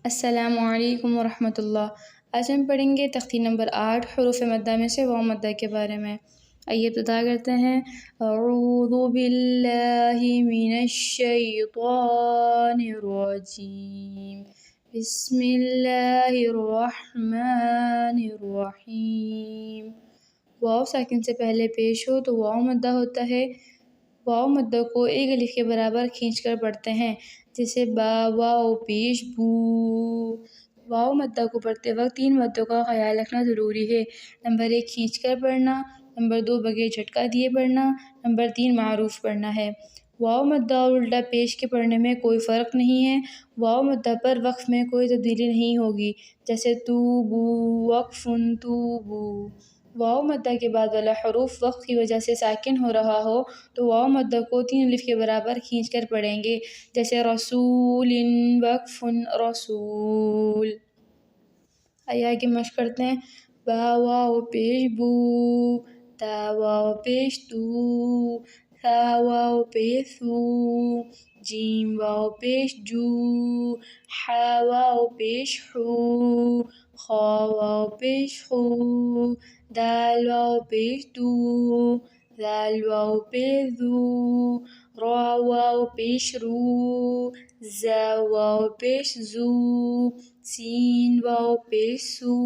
السلام علیکم ورحمۃ اللہ۔ آج ہم پڑھیں گے تختی نمبر 8 حروف مدہ میں سے واو مدہ کے بارے میں۔ آئیے ابتدا کرتے ہیں۔ اعوذ باللہ من الشیطان الرجیم، بسم اللہ الرحمن الرحیم۔ واو ساکن سے پہلے پیش ہو تو واو مدہ ہوتا ہے۔ واو مدہ کو ایک الف کے برابر کھینچ کر پڑھتے ہیں، جیسے با، واو پیش بو۔ واو مدہ کو پڑھتے وقت 3 مدوں کا خیال رکھنا ضروری ہے۔ نمبر 1 کھینچ کر پڑھنا، نمبر 2 بغیر جھٹکا دیے پڑھنا، نمبر 3 معروف پڑھنا ہے۔ واو مدہ اور الٹا پیش کے پڑھنے میں کوئی فرق نہیں ہے۔ واو مدہ پر وقف میں کوئی تبدیلی نہیں ہوگی، جیسے توبو، وقف توبو۔ واو مدہ کے بعد والا حروف وقف کی وجہ سے ساکن ہو رہا ہو تو واو مدہ کو 3 الف کے برابر کھینچ کر پڑھیں گے، جیسے رسول، وقف رسول۔ آگے مشق کرتے ہیں۔ با واو پیش بو، تا واو پیش تو، ثا واو پیش ثو، جیم واو پیش جو، حا واو پیش حو، خا واو پیش خو، دال واو پیش دو، ذال واو پیش ذو، را واو پیش رو، زا واو پیش زو، سین واو پیش سو،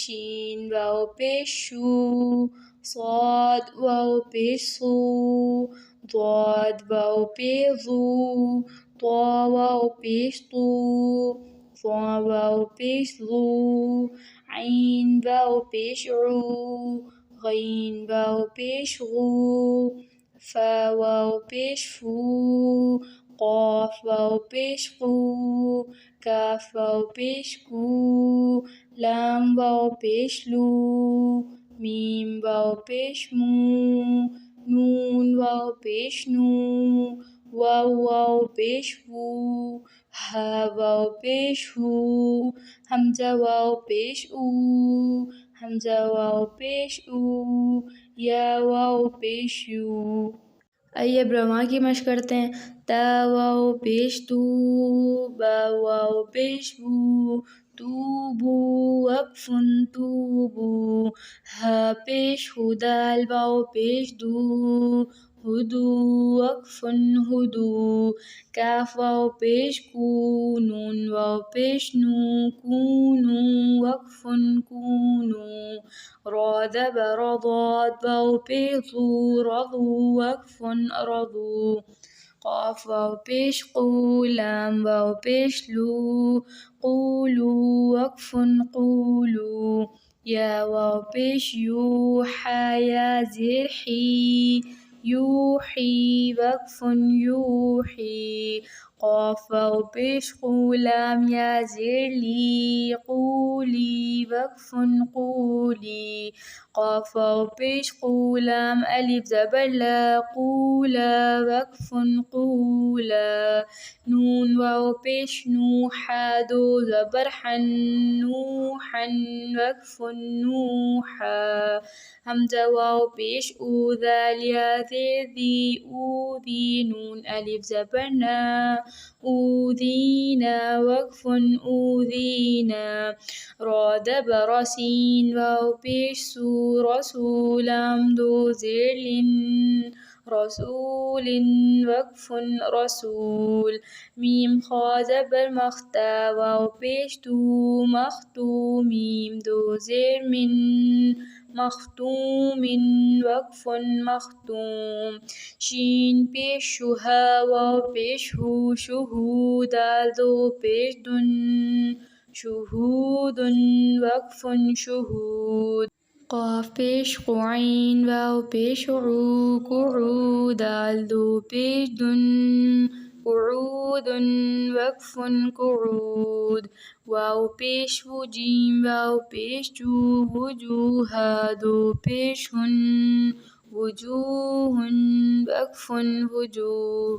شین واو پیش شو، صاد واو پیش صو، ضاد واو پیش ضو، طا واو پیش طو، ظا واو پیش ظو، عین واو پیش عو، غین واو پیش غو، فا واو پیش فو، قاف واو پیش قو، کاف واو پیش کو، لام واو پیش لو، میم واو پیش مو، نون واو پیش نو، واو واو پیش وو، ہا واو پیش ہو، حمزہ واو پیش او، حمزہ واو پیش او، یا واو پیش یو۔ آئیے اب رواں کی مشق کرتے ہیں۔ تا واو پیش تو، با واو پیش بو، توبو، وقف توبو، ہا پیش ہو، دال واو پیش دو، ہدو، وقف ہدو، کاف واو پیش کو، نون واو پیش نو، کونو، وقف کونو، را زبر ضاد واو پیش ضو، رضو، وقف رضو، قاف واو پیش قو، لام واو پیش لو، قولو، وقف قولو، یا واو پیش یو، حا یا زیر حی، یوحی، وقف یوحی، قاف واو پیش قو، لام یا زیر لی، قولی، وقف قولی، قاف واو پیش قو، لام الف زبر لا، قولا، وقف قولا، نون واو پیش نو، حا دو زبر حن، نوحا، وقف نوحا، حمزہ واو پیش او، ذال یا زیر ذی، اوذی، نون الف زبر نا، اوذینا، وقف اوذینا، را زبر سین واو پیش سو، رسول، لام دو زیر لن، رسول، وقف رسول، میم خا زبر مختا، واو پیش تو، مختو، میم دو زیر من، مختوم، وقف مختوم، شین پیش شو، ہا واو پیش ہو، شہو، دال دو پیش دن، شہود، وقف شہود، قاف پیش قو، عین واو پیش عو، قعو، دال دو پیش دن، قعود، وقف قعود، واو پیش وو، جیم واو پیش جو، وجوہ، دو پیش ہن، وجوہ، وقف وجوہ۔